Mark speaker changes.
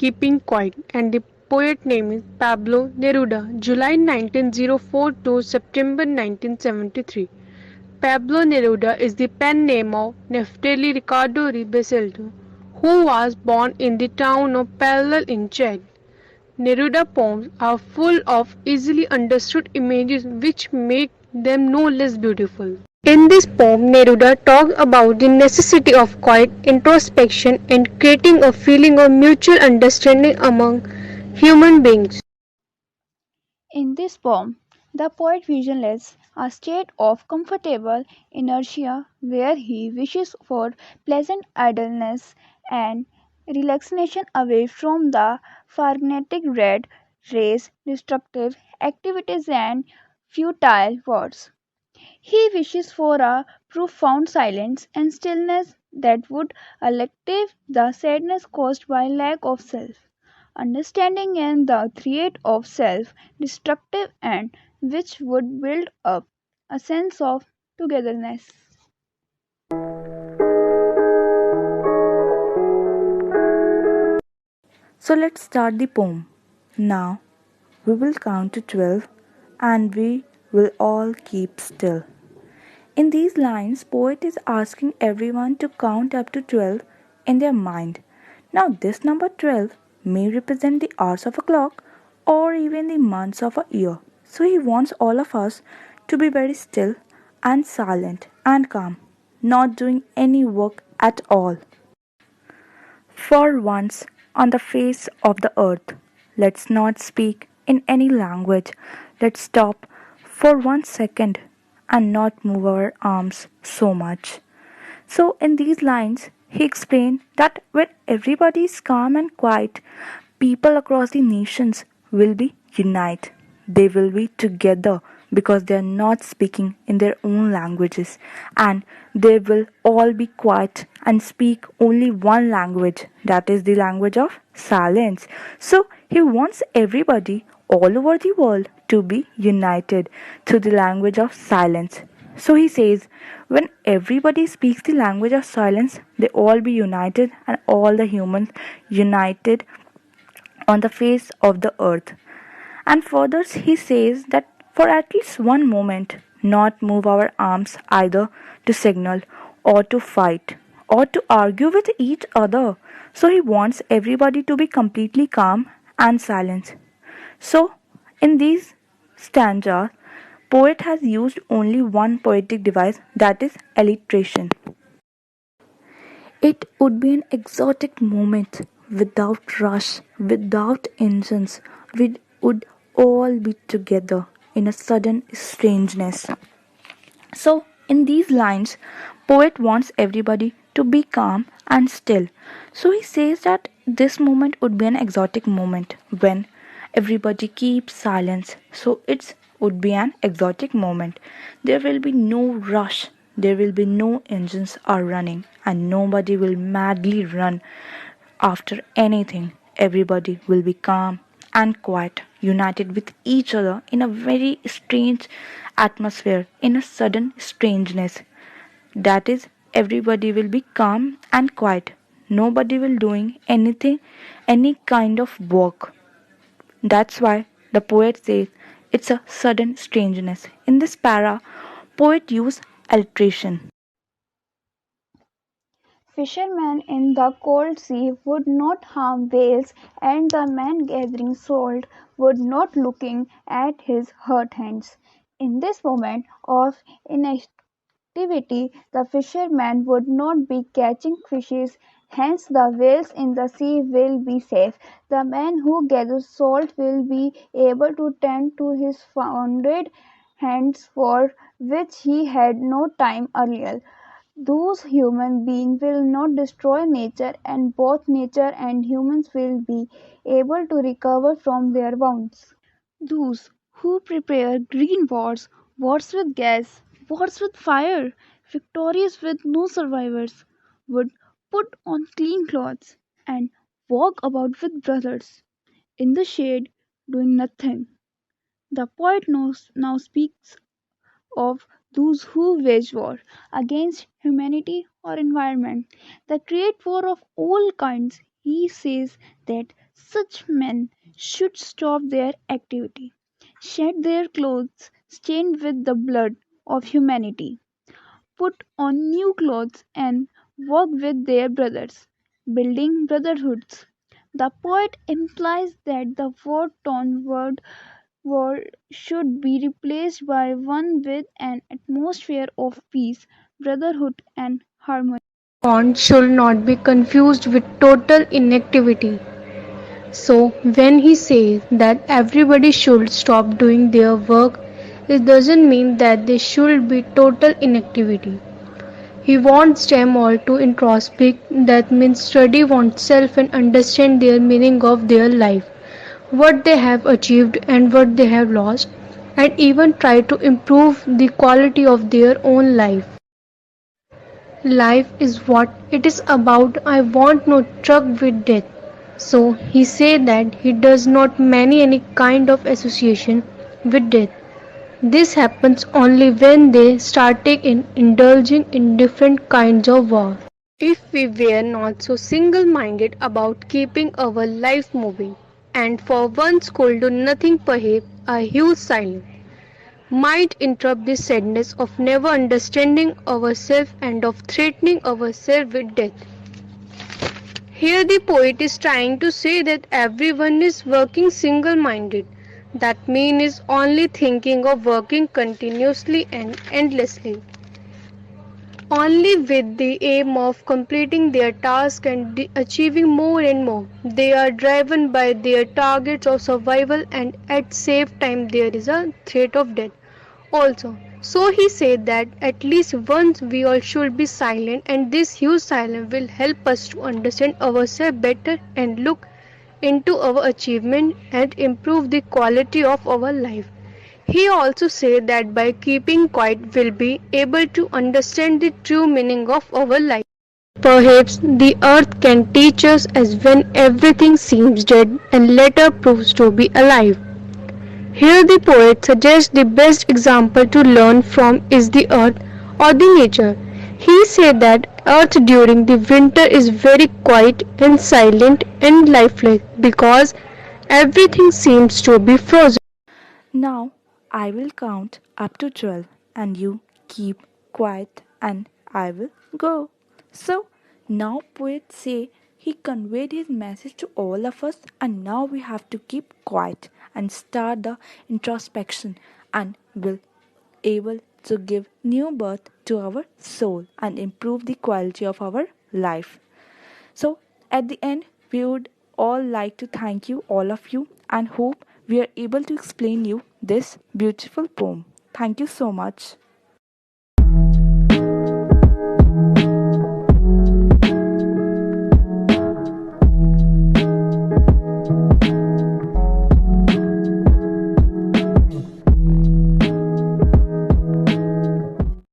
Speaker 1: keeping quiet, and the poet name is Pablo Neruda, July 1904 to September 1973. Pablo Neruda is the pen name of Neftali Ricardo Basilio, who was born in the town of Paלל in Chad. Neruda poems are full of easily understood images which make them no less beautiful. In this poem, Neruda talks about the necessity of quiet introspection and creating a feeling of mutual understanding among human beings.
Speaker 2: In this poem, the poet visualizes a state of comfortable inertia where he wishes for pleasant idleness and relaxation away from the frenetic red race, destructive activities, and futile words. He wishes for a profound silence and stillness that would alleviate the sadness caused by lack of self understanding and the threat of self destructive and which would build up a sense of togetherness.
Speaker 3: So let's start the poem. Now we will count to 12 and we will all keep still. In these lines, poet is asking everyone to count up to 12 in their mind. Now this number 12 may represent the hours of a clock or even the months of a year. So he wants all of us to be very still and silent and calm, not doing any work at all. For once on the face of the earth, let's not speak in any language. Let's stop for 1 second and not move our arms so much. So, in these lines, he explained that when everybody is calm and quiet, people across the nations will be united. They will be together because they are not speaking in their own languages, and they will all be quiet and speak only one language, that is the language of silence. So, he wants everybody all over the world to be united through the language of silence. So he says, when everybody speaks the language of silence, they all be united and all the humans united on the face of the earth. And further, he says that for at least one moment, not move our arms either to signal or to fight or to argue with each other. So he wants everybody to be completely calm and silent. So, in these stanzas, poet has used only one poetic device, that is alliteration. It would be an exotic moment without rush, without engines. We would all be together in a sudden strangeness. So, in these lines, poet wants everybody to be calm and still. So he says that this moment would be an exotic moment when everybody keeps silence. So it would be an exotic moment. There will be no rush. There will be no engines are running and nobody will madly run after anything. Everybody will be calm and quiet, united with each other in a very strange atmosphere, in a sudden strangeness. That is, everybody will be calm and quiet. Nobody will doing anything, any kind of work. That's why the poet says it's a sudden strangeness. In this para, poet use alliteration.
Speaker 2: Fishermen in the cold sea would not harm whales, and the man gathering salt would not looking at his hurt hands. In this moment of inactivity, the fisherman would not be catching fishes, hence the whales in the sea will be safe. The man who gathers salt will be able to tend to his wounded hands for which he had no time earlier. Those human beings will not destroy nature, and both nature and humans will be able to recover from their wounds. Those who prepare green wars, wars with gas, wars with fire, victories with no survivors, would put on clean clothes and walk about with brothers in the shade doing nothing. The poet now speaks of those who wage war against humanity or environment, that create war of all kinds. He says that Such men should stop their activity, shed their clothes stained with the blood of humanity, put on new clothes and walk with their brothers, building brotherhoods. The poet implies that the war-torn world should be replaced by one with an atmosphere of peace, brotherhood, and harmony.
Speaker 1: Bond should not be confused with total inactivity. So, when he says that everybody should stop doing their work, it doesn't mean that there should be total inactivity. He wants them all to introspect, that means study oneself and understand their meaning of their life, what they have achieved and what they have lost, and even try to improve the quality of their own life. Life is what it is about. I want no truck with death. So he said that he does not mean any kind of association with death. This happens only when they start indulging in different kinds of war. If we were not so single-minded about keeping our lives moving, and for once could do nothing, perhaps a huge silence might interrupt the sadness of never understanding ourselves and of threatening ourselves with death. Here the poet is trying to say that everyone is working single-minded. That means is only thinking of working continuously and endlessly, only with the aim of completing their task and achieving more and more. They are driven by their targets of survival, and at the same time there is a threat of death also. So he said that at least once we all should be silent, and this huge silence will help us to understand ourselves better and look into our achievement and improve the quality of our life. He also said that by keeping quiet we'll be able to understand the true meaning of our life. Perhaps the earth can teach us as when everything seems dead and later proves to be alive. Here the poet suggests the best example to learn from is the earth or the nature. He said that earth during the winter is very quiet and silent and lifeless because everything seems to be frozen.
Speaker 3: Now I will count up to 12 and you keep quiet and I will go. So now poet say he conveyed his message to all of us and now we have to keep quiet and start the introspection and will able to give new birth to our soul and improve the quality of our life. So, at the end, we would all like to thank you, all of you, and hope we are able to explain you this beautiful poem. Thank you so much.